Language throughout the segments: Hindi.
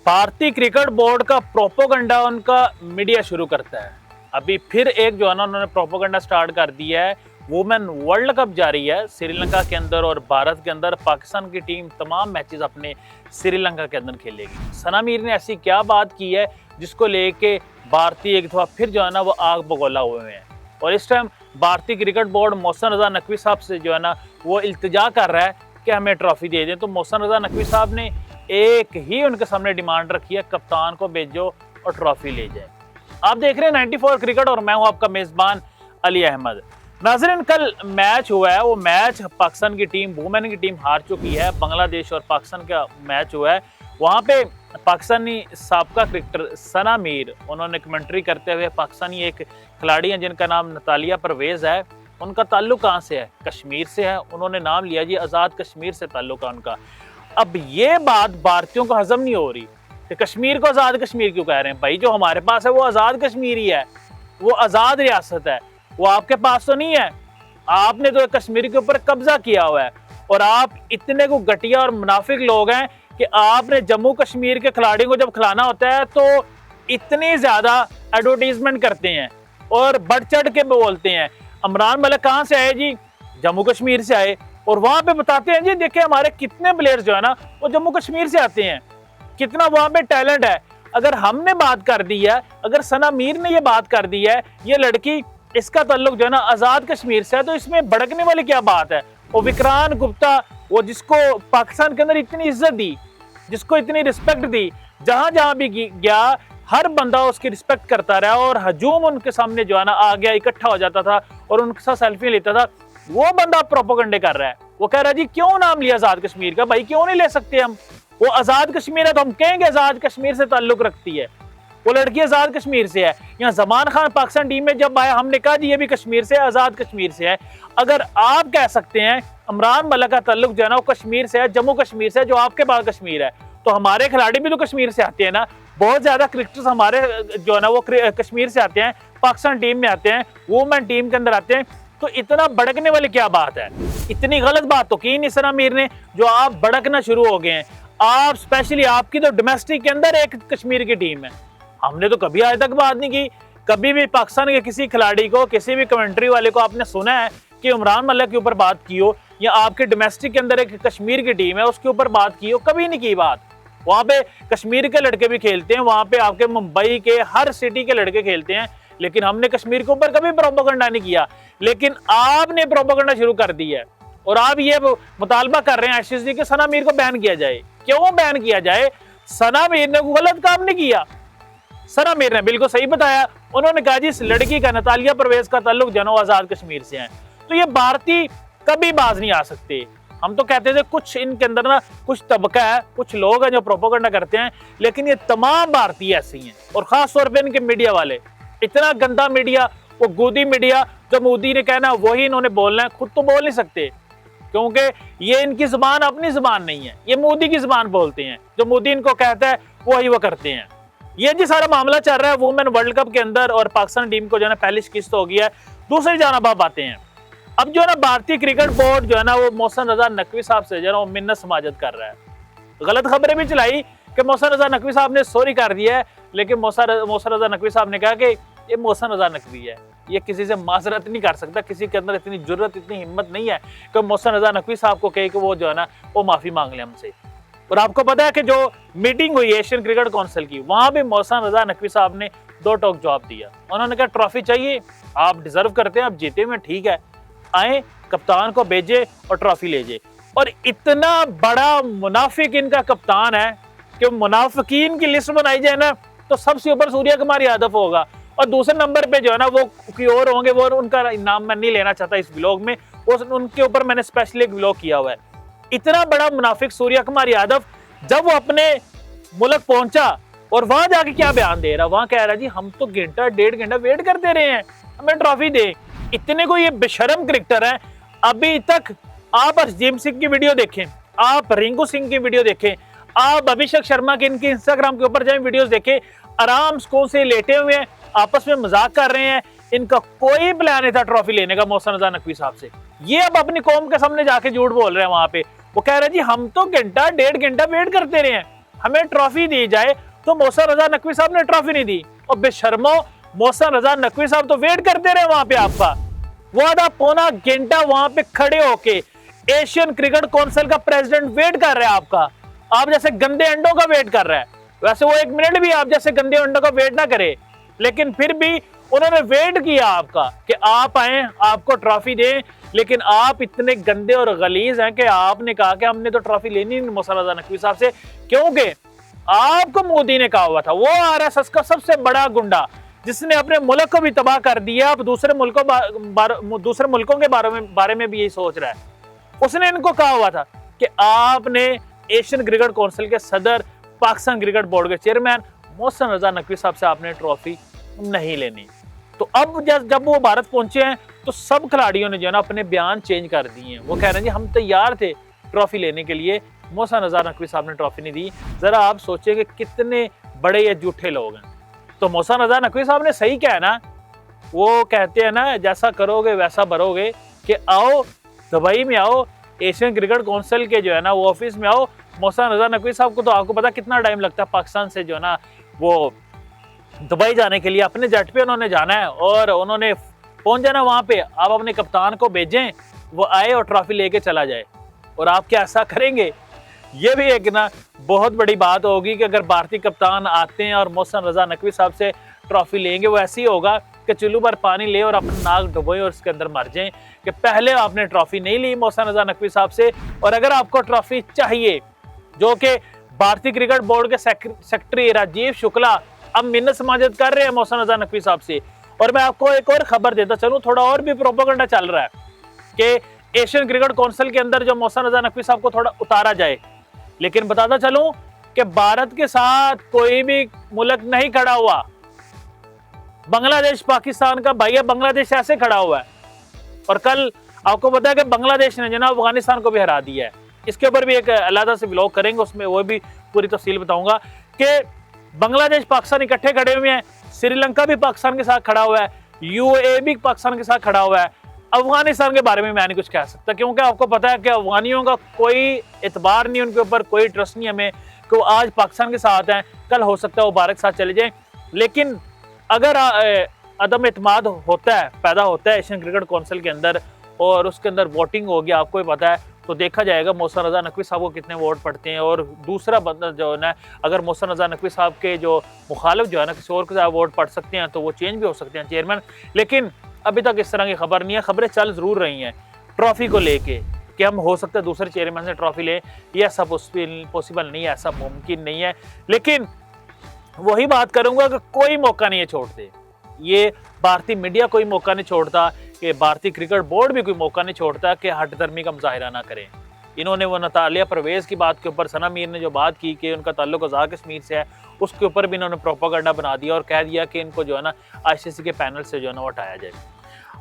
भारतीय क्रिकेट बोर्ड का प्रोपोगंडा उनका मीडिया शुरू करता है। अभी फिर एक जो है ना उन्होंने प्रोपोगंडा स्टार्ट कर दिया है। वुमेन वर्ल्ड कप जारी है श्रीलंका के अंदर और भारत के अंदर। पाकिस्तान की टीम तमाम मैचेस अपने श्रीलंका के अंदर खेलेगी। सना मीर ने ऐसी क्या बात की है जिसको लेके भारतीय एक दफा फिर जो है ना वो आग बगोला हुए हैं। और इस टाइम भारतीय क्रिकेट बोर्ड मोहसिन रजा नकवी साहब से जो है ना वो इल्तिजा कर रहा है कि हमें ट्रॉफी दे दें। तो मोहसिन रजा नकवी साहब ने एक ही उनके सामने डिमांड रखी है, कप्तान को भेजो और ट्रॉफी ले जाए। आप देख रहे हैं 94 क्रिकेट और मैं हूं आपका मेजबान अली अहमद। नाज़रीन, कल मैच हुआ है, वो मैच पाकिस्तान की टीम वुमेन की टीम हार चुकी है। बांग्लादेश और पाकिस्तान का मैच हुआ है। वहाँ पे पाकिस्तानी साबका क्रिकेटर सना मीर उन्होंने कमेंट्री करते हुए, पाकिस्तानी एक खिलाड़ी हैं जिनका नाम नतालिया परवेज़ है, उनका ताल्लुक कहाँ से है? कश्मीर से है। उन्होंने नाम लिया जी आज़ाद कश्मीर से ताल्लुक है उनका। अब ये बात भारतीयों को हजम नहीं हो रही कि कश्मीर को आज़ाद कश्मीर क्यों कह रहे हैं। भाई जो हमारे पास है वो आज़ाद कश्मीर ही है, वो आज़ाद रियासत है, वो आपके पास तो नहीं है। आपने तो कश्मीर के ऊपर कब्जा किया हुआ है और आप इतने को घटिया और मुनाफिक लोग हैं कि आपने जम्मू कश्मीर के खिलाड़ियों को जब खिलाना होता है तो इतनी ज़्यादा एडवर्टीजमेंट करते हैं और बढ़ चढ़ के बोलते हैं। इमरान मलिक कहाँ से आए जी? जम्मू कश्मीर से आए। और वहां पे बताते हैं जी देखिए हमारे कितने प्लेयर्स जो है ना वो जम्मू कश्मीर से आते हैं, कितना वहां पे टैलेंट है। अगर हमने बात कर दी है, अगर सना मीर ने ये बात कर दी है, ये लड़की इसका ताल्लुक जो है ना आज़ाद कश्मीर से है, तो इसमें भड़कने वाली क्या बात है? वो विक्रांत गुप्ता, वो जिसको पाकिस्तान के अंदर इतनी इज्जत दी, जिसको इतनी रिस्पेक्ट दी, जहां जहां भी गया हर बंदा उसकी रिस्पेक्ट करता रहा और हजूम उनके सामने जो है ना आ गया, इकट्ठा हो जाता था और उनके साथ सेल्फी लेता था। वो बंदा प्रोपोगंडे कर रहा है। वो कह रहा है जी क्यों नाम लिया आज़ाद कश्मीर का? भाई क्यों नहीं ले सकते हम? वो आज़ाद कश्मीर है तो हम कहेंगे आज़ाद कश्मीर से ताल्लुक रखती है। वो लड़की आज़ाद कश्मीर से है। यहाँ जमान खान पाकिस्तान टीम में जब आया हमने कहा जी ये भी कश्मीर से है, आज़ाद कश्मीर से है। अगर आप कह सकते हैं इमरान मलिक का ताल्लुक जो है ना वो कश्मीर से है, जम्मू कश्मीर से है, जो आपके पास कश्मीर है, तो हमारे खिलाड़ी भी तो कश्मीर से आते हैं ना। बहुत ज्यादा क्रिकेटर्स हमारे जो है ना वो कश्मीर से आते हैं, पाकिस्तान टीम में आते हैं, वुमेन टीम के अंदर आते हैं। तो इतना भड़कने वाली क्या बात है? इतनी गलत बात तो की नहीं सना मीर ने जो आप भड़कना शुरू हो गए हैं। आप स्पेशली आपकी तो डोमेस्टिक के अंदर एक कश्मीर की टीम है। हमने तो कभी आज तक बात नहीं की। कभी भी पाकिस्तान के किसी खिलाड़ी को, किसी भी कमेंट्री वाले को आपने सुना है कि इमरान मलिक के ऊपर बात की हो या आपके डोमेस्टिक के अंदर एक कश्मीर की टीम है उसके ऊपर बात की हो? कभी नहीं की बात। वहां पे कश्मीर के लड़के भी खेलते हैं, वहां पे आपके मुंबई के हर सिटी के लड़के खेलते हैं, लेकिन हमने कश्मीर के ऊपर कभी प्रोपोगंडा नहीं किया। लेकिन आपने प्रोपोगंडा शुरू कर दी है और आप ये मुतालबा कर रहे हैं आशीष जी कि सना मीर को बैन किया जाए। क्यों बैन किया जाए? सना मीर ने कोई गलत काम नहीं किया। सना मीर ने बिल्कुल सही बताया। उन्होंने कहा जी इस लड़की का नतालिया परवेज का ताल्लुक जनो आज़ाद कश्मीर से है। तो ये भारतीय कभी बाज नहीं आ सकते। हम तो कहते थे कुछ इनके अंदर ना कुछ तबका है, कुछ लोग हैं जो प्रोपोगंडा करते हैं, लेकिन ये तमाम भारतीय ऐसे ही हैं। और खास तौर पे इनके मीडिया वाले, इतना गंदा मीडिया, वो गोदी मीडिया, जो मोदी ने कहना वही इन्होंने बोलना है, खुद तो बोल नहीं सकते क्योंकि ये इनकी जुबान अपनी जुबान नहीं है, ये मोदी की जुबान बोलते हैं। जो मोदी इनको कहता है वही वो करते हैं। ये जी सारा मामला चल रहा है वुमेन वर्ल्ड कप के अंदर और पाकिस्तान टीम को जो है ना पहली शिकस्त हो गया है। दूसरी जानब आप आते हैं, अब जो है ना भारतीय क्रिकेट बोर्ड जो है ना वो मोहसिन रजा नकवी साहब से जो है ना वो मिन्नत समाजत कर रहा है। गलत खबरें भी चलाई कि मोहसिन रजा नकवी साहब ने सॉरी कर दिया है, लेकिन मोहसिन रजा नकवी साहब ने कहा कि ये मोहसिन रजा नकवी है, ये किसी से माजरत नहीं कर सकता, किसी के अंदर इतनी जुर्रत, इतनी हिम्मत नहीं है कि मोहसिन रजा नकवी साहब को कहे कि वो जो है ना वो माफी मांग ले हमसे। और आपको पता है कि जो मीटिंग हुई एशियन क्रिकेट काउंसिल की, वहां भी मोहसिन रजा नकवी साहब ने दो टोक जवाब दिया। उन्होंने कहा ट्रॉफी चाहिए, आप डिजर्व करते हैं, आप जीते हुए ठीक है, आए कप्तान को भेजे और ट्रॉफी ले जाए। और इतना बड़ा मुनाफिक इनका कप्तान है कि मुनाफिकीन की लिस्ट बनाई जाए ना तो सबसे ऊपर सूर्य कुमार यादव होगा और दूसरे नंबर पे जो है ना वो कोई और होंगे। वो उनका नाम मैं नहीं लेना चाहता इस व्लॉग में, उनके ऊपर मैंने स्पेशली एक व्लॉग किया हुआ है। इतना बड़ा मुनाफिक सूर्य कुमार यादव जब वो अपने मुल्क पहुंचा और वहां जाके क्या बयान दे रहा, वहां कह रहा जी हम तो घंटा डेढ़ घंटा वेट करते रहे हैं, हमें ट्रॉफी दे। इतने को ये बेशरम क्रिकेटर है। अभी तक आप हरजीम सिंह की वीडियो देखें, आप रिंकू सिंह की वीडियो देखें, आप अभिषेक शर्मा के इनके इंस्टाग्राम के ऊपर जाए वीडियोस देखें, आराम सुकून से लेटे हुए हैं, आपस में मजाक कर रहे हैं। इनका कोई प्लान नहीं था ट्रॉफी लेने का मोहसिन रजा नकवी साहब से। ये अब अपनी कौम के सामने जाके झूठ बोल रहे हैं। वहां पे वो कह रहे हैं जी हम तो घंटा डेढ़ घंटा वेट करते रहे हैं, हमें ट्रॉफी दी जाए, तो मोहसिन रजा नकवी साहब ने ट्रॉफी नहीं दी। और बेशर्मो, मोहसिन रजा नकवी साहब तो वेट करते रहे वहां पे आपका, वो आधा पौना घंटा वहां पे खड़े होके एशियन क्रिकेट काउंसिल का प्रेसिडेंट वेट कर रहा है आपका, आप जैसे गंदे अंडों का वेट कर रहा है। वैसे वो 1 मिनट भी आप जैसे गंदे अंडों का वेट ना करे, लेकिन फिर भी उन्होंने वेट किया आपका कि आप आए, आपको ट्रॉफी दें। लेकिन आप इतने गंदे और गलीज हैं कि आपने कहा कि हमने तो ट्रॉफी लेनी नहीं मोहसिन रजा नकवी साहब से, क्योंकि आपको मोदी ने कहा हुआ था, वो आरएसएस का सबसे बड़ा गुंडा जिसने अपने मुल्क को भी तबाह कर दिया, अब दूसरे मुल्कों के बारे में भी यही सोच रहा है। उसने इनको कहा हुआ था कि आपने एशियन क्रिकेट काउंसिल के सदर, पाकिस्तान क्रिकेट बोर्ड के चेयरमैन मोहसिन रजा नकवी साहब से आपने ट्रॉफी नहीं लेनी। तो अब जब वो भारत पहुंचे हैं तो सब खिलाड़ियों ने जो है ना अपने बयान चेंज कर दिए हैं। वो कह रहे हैं जी हम तैयार थे ट्रॉफी लेने के लिए, मोहसिन रजा नकवी साहब ने ट्रॉफी नहीं दी। जरा आप सोचिए कि कितने बड़े ये झूठे लोग हैं। तो मोहसिन रजा नकवी साहब ने सही कहा ना, वो कहते हैं ना जैसा करोगे वैसा भरोगे, कि आओ दुबई में आओ, एशियन क्रिकेट काउंसिल के जो है ना वो ऑफिस में आओ। मोहसिन रजा नकवी साहब को तो आपको पता कितना टाइम लगता है पाकिस्तान से जो है ना वो दुबई जाने के लिए, अपने जेट पे उन्होंने जाना है और उन्होंने पहुंच जाना वहां पे। आप अपने कप्तान को भेजें, वो आए और ट्रॉफी लेके चला जाए। और आप क्या ऐसा करेंगे? ये भी एक ना बहुत बड़ी बात होगी कि अगर भारतीय कप्तान आते हैं और मोहसिन रजा नकवी साहब से ट्रॉफी लेंगे, वो ऐसी होगा कि चुल्लू पर पानी ले और अपना नाक डुबोए और उसके अंदर मर जाएं कि पहले आपने ट्रॉफी नहीं ली मोहसिन रजा नकवी साहब से। और अगर आपको ट्रॉफी चाहिए, जो कि भारतीय क्रिकेट बोर्ड के सेक्रेटरी राजीव शुक्ला अब मिन्नत समाजत कर रहे हैं मोहसिन रजा नकवी साहब से। और मैं आपको एक और खबर देता चलूं, थोड़ा और भी प्रोपेगेंडा चल रहा है कि एशियन क्रिकेट काउंसिल के अंदर जो मोहसिन रजा नकवी साहब को थोड़ा उतारा जाए। लेकिन बताता चलूं कि भारत के साथ कोई भी मुल्क नहीं खड़ा हुआ। बांग्लादेश पाकिस्तान का भैया, बांग्लादेश ऐसे खड़ा हुआ है। और कल आपको पता है कि बांग्लादेश ने जनाब अफगानिस्तान को भी हरा दिया है। इसके ऊपर भी एक अलग से व्लॉग करेंगे, उसमें वो भी पूरी तफसील बताऊंगा कि बांग्लादेश पाकिस्तान इकट्ठे खड़े हुए हैं, श्रीलंका भी पाकिस्तान के साथ खड़ा हुआ है, यूएई भी पाकिस्तान के साथ खड़ा हुआ है। अफगानिस्तान के बारे में मैं नहीं कुछ कह सकता, क्योंकि आपको पता है कि अफगानियों का कोई एतबार नहीं, उनके ऊपर कोई ट्रस्ट नहीं हमें कि वो आज पाकिस्तान के साथ हैं, कल हो सकता है वो भारत के साथ चले जाएं। लेकिन अगर अदम एतमाद होता है, पैदा होता है एशियन क्रिकेट काउंसिल के अंदर और उसके अंदर वोटिंग होगी, आपको भी पता है, तो देखा जाएगा मोहसिन रजा नकवी साहब को कितने वोट पड़ते हैं। और दूसरा बंदा जो है ना, अगर मोहसिन रजा नकवी साहब के जो मुखालिफ जो है ना किसी और के साथ वोट पड़ सकते हैं तो वो चेंज भी हो सकते हैं चेयरमैन। लेकिन अभी तक इस तरह की खबर नहीं है। खबरें चल जरूर रही हैं ट्रॉफी को लेके कि हम हो सकता है दूसरे चेयरमैन से ट्रॉफी लें, ये ऐसा पॉसिबल नहीं है, ऐसा मुमकिन नहीं है। लेकिन वही बात करूंगा कि कोई मौका नहीं है छोड़ते, ये भारतीय मीडिया कोई मौका नहीं छोड़ता, कि भारतीय क्रिकेट बोर्ड भी कोई मौका नहीं छोड़ता कि हट धर्मी का मुजाहिरा ना करें। इन्होंने वो नतालिया परवेज की बात के ऊपर, सना मीर ने जो बात की कि उनका ताल्लुक आज़ाद कश्मीर से है, उसके ऊपर भी इन्होंने प्रोपेगेंडा बना दिया और कह दिया कि इनको जो है ना आईसीसी के पैनल से जो है ना वो हटाया जाए।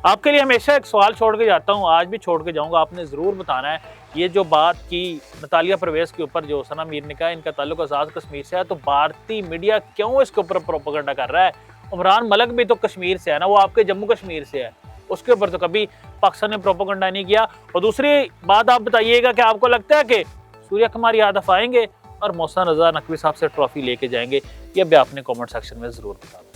आपके लिए हमेशा एक सवाल छोड़ के जाता हूँ, आज भी छोड़ के जाऊँगा, आपने ज़रूर बताना है ये जो बात की नतालिया परवेज के ऊपर, जो सना मीर ने कहा इनका ताल्लुक आज़ाद कश्मीर से है, तो भारतीय मीडिया क्यों इसके ऊपर प्रोपेगेंडा कर रहा है? उमरान मलिक भी तो कश्मीर से है ना, वो आपके जम्मू कश्मीर से है, उसके ऊपर तो कभी पाकिस्तान ने प्रोपेगेंडा नहीं किया। और दूसरी बात आप बताइएगा कि आपको लगता है कि सूर्या कुमार यादव आएंगे और मोहसिन रजा नकवी साहब से ट्रॉफी लेके जाएंगे? ये भी आपने कमेंट सेक्शन में जरूर बताना।